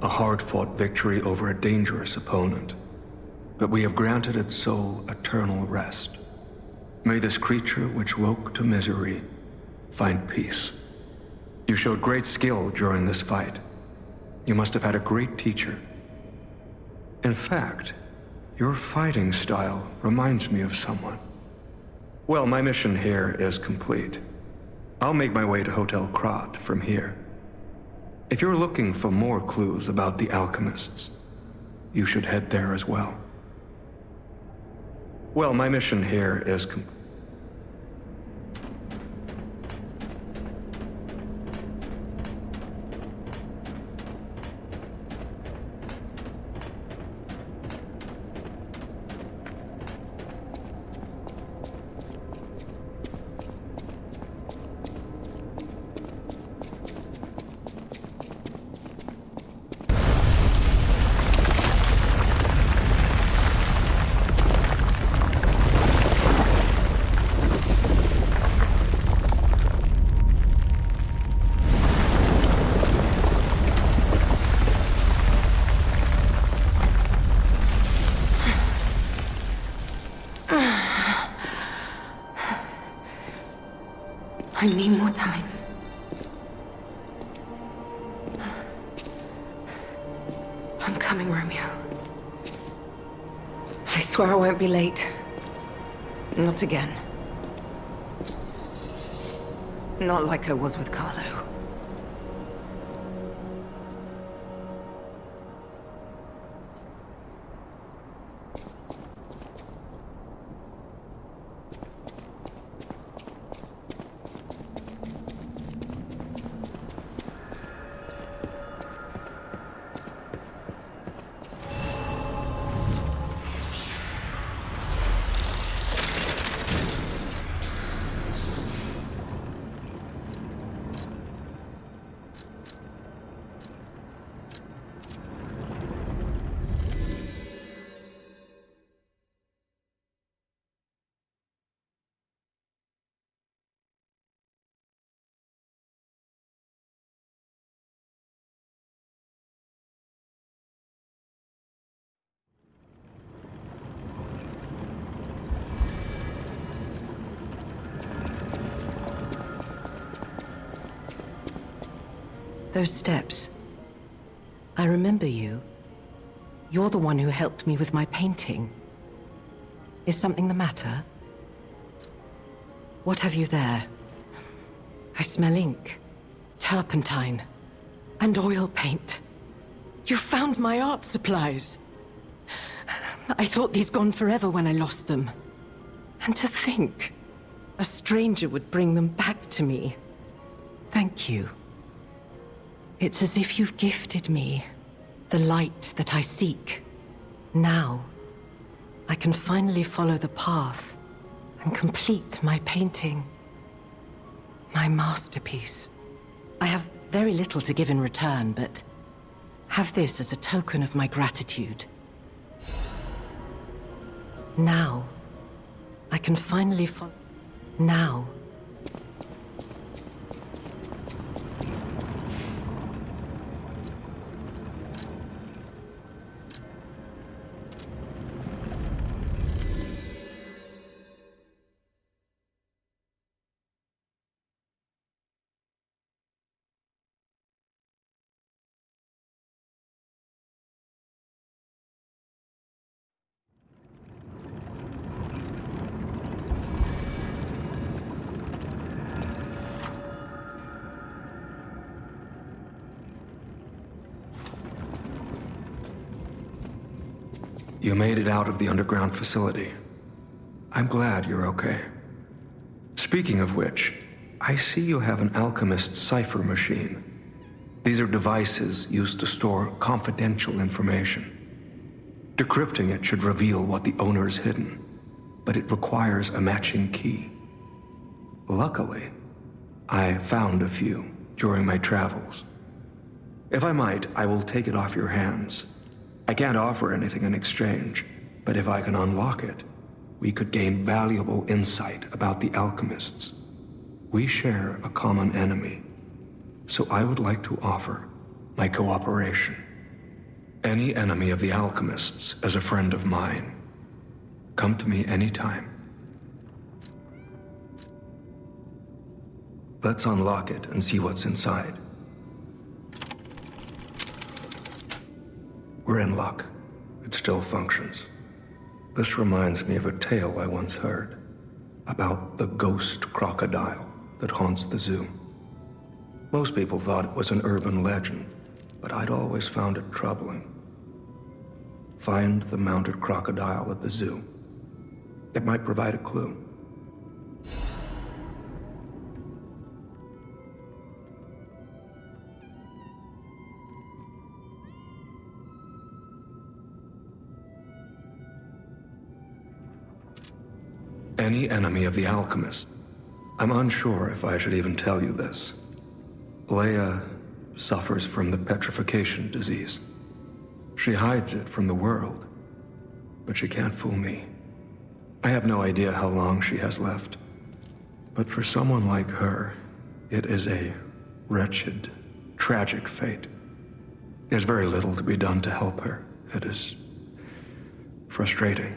A hard-fought victory over a dangerous opponent. But we have granted its soul eternal rest. May this creature which woke to misery find peace. You showed great skill during this fight. You must have had a great teacher. In fact, your fighting style reminds me of someone. Well, my mission here is complete. I'll make my way to Hotel Krat from here. If you're looking for more clues about the alchemists, you should head there as well. Well, my mission here is complete. I need more time. I'm coming, Romeo. I swear I won't be late. Not again. Not like I was with Carlo. Those steps. I remember you. You're the one who helped me with my painting. Is something the matter? What have you there? I smell ink, turpentine, and oil paint. You found my art supplies. I thought these gone forever when I lost them. And to think, a stranger would bring them back to me. Thank you. It's as if you've gifted me the light that I seek. Now, I can finally follow the path and complete my painting. My masterpiece. I have very little to give in return, but have this as a token of my gratitude. Now, I can finally follow. Now. You made it out of the underground facility. I'm glad you're okay. Speaking of which, I see you have an alchemist's cipher machine. These are devices used to store confidential information. Decrypting it should reveal what the owner's hidden, but it requires a matching key. Luckily, I found a few during my travels. If I might, I will take it off your hands. I can't offer anything in exchange, but if I can unlock it, we could gain valuable insight about the alchemists. We share a common enemy, so I would like to offer my cooperation. Any enemy of the alchemists is a friend of mine. Come to me anytime. Let's unlock it and see what's inside. We're in luck. It still functions. This reminds me of a tale I once heard about the ghost crocodile that haunts the zoo. Most people thought it was an urban legend, but I'd always found it troubling. Find the mounted crocodile at the zoo. It might provide a clue. Any enemy of the alchemist. I'm unsure if I should even tell you this. Leia suffers from the petrification disease. She hides it from the world, but she can't fool me. I have no idea how long she has left, but for someone like her, it is a wretched, tragic fate. There's very little to be done to help her. It is frustrating.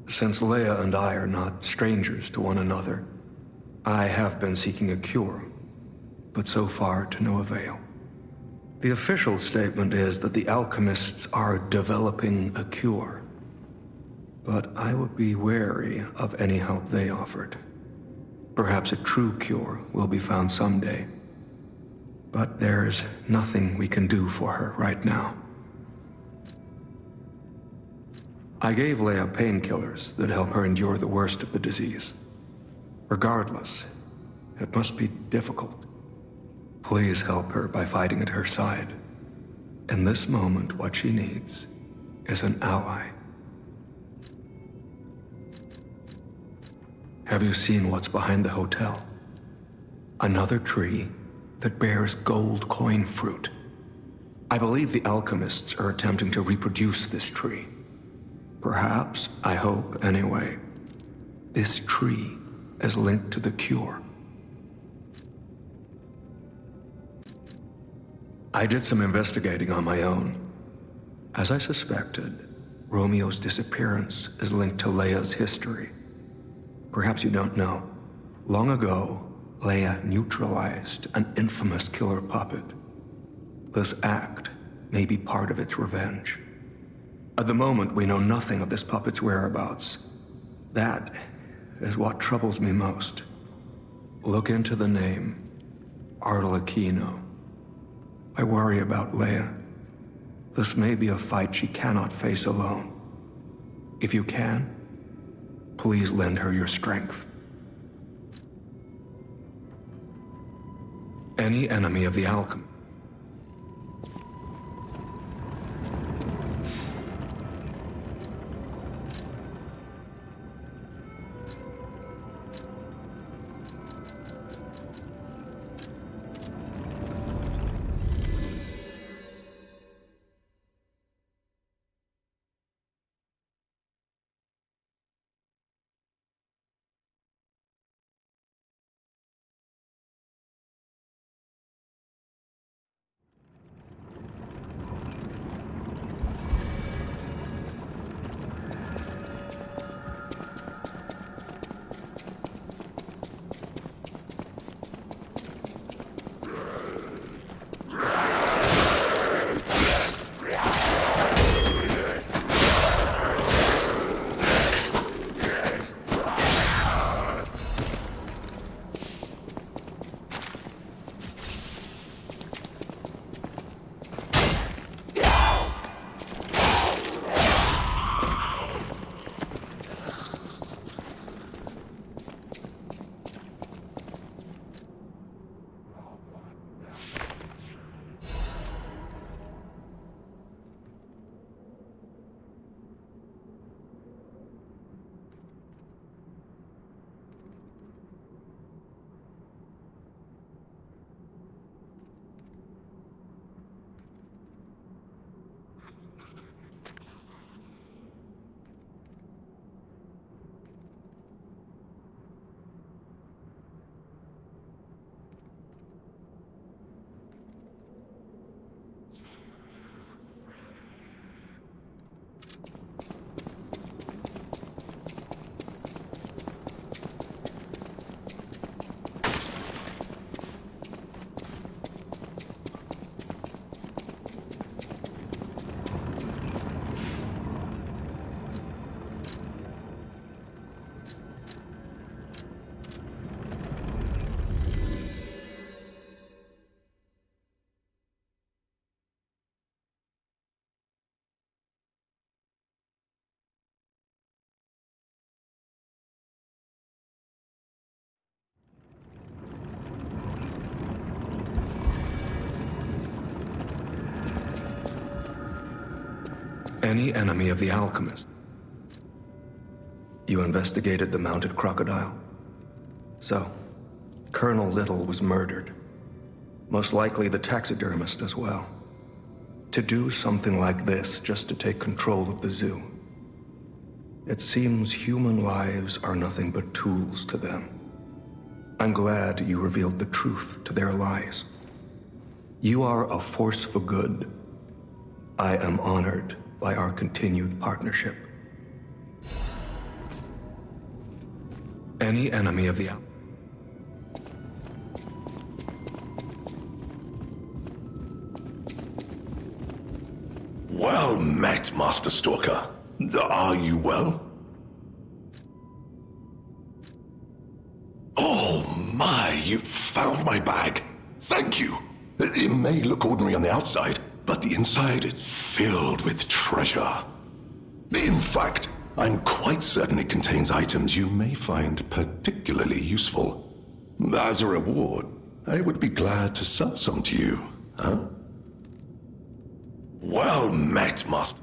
Since Leia and I are not strangers to one another, I have been seeking a cure, but so far to no avail. The official statement is that the alchemists are developing a cure, but I would be wary of any help they offered. Perhaps a true cure will be found someday, but there's nothing we can do for her right now. I gave Leia painkillers that help her endure the worst of the disease. Regardless, it must be difficult. Please help her by fighting at her side. In this moment, what she needs is an ally. Have you seen what's behind the hotel? Another tree that bears gold coin fruit. I believe the alchemists are attempting to reproduce this tree. Perhaps, I hope anyway, this tree is linked to the cure. I did some investigating on my own. As I suspected, Romeo's disappearance is linked to Leia's history. Perhaps you don't know. Long ago, Leia neutralized an infamous killer puppet. This act may be part of its revenge. At the moment, we know nothing of this puppet's whereabouts. That is what troubles me most. Look into the name, Arlecchino. I worry about Leia. This may be a fight she cannot face alone. If you can, please lend her your strength. Any enemy of the alchemy. Any enemy of the alchemist. You investigated the mounted crocodile? So, Colonel Little was murdered. Most likely the taxidermist as well. To do something like this just to take control of the zoo. It seems human lives are nothing but tools to them. I'm glad you revealed the truth to their lies. You are a force for good. I am honored by our continued partnership. Any enemy of the Well met, Master Stalker. Are you well? Oh my, you found my bag. Thank you. It may look ordinary on the outside, but the inside is filled with treasure. In fact, I'm quite certain it contains items you may find particularly useful. As a reward, I would be glad to sell some to you, huh? Well met, Master.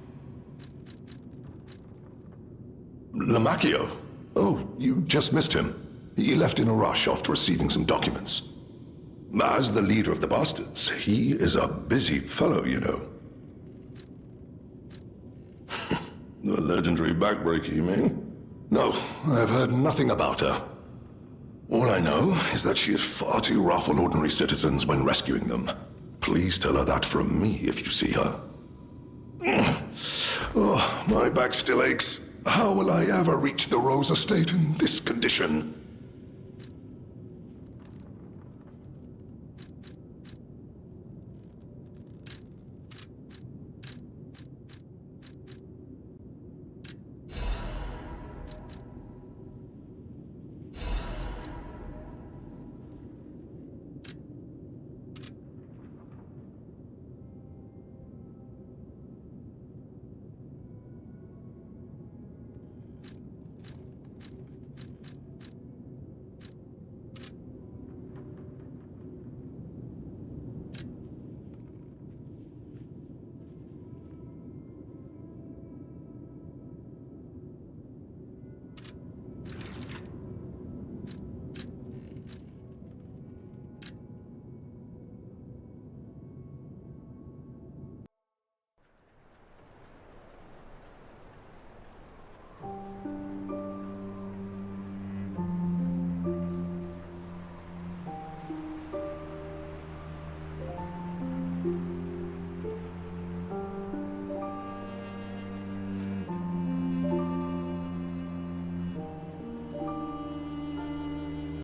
Lamacchio. Oh, you just missed him. He left in a rush after receiving some documents. As the leader of the bastards, he is a busy fellow, you know. The legendary backbreaker, you mean? No, I've heard nothing about her. All I know is that she is far too rough on ordinary citizens when rescuing them. Please tell her that from me if you see her. Oh, my back still aches. How will I ever reach the Rose estate in this condition?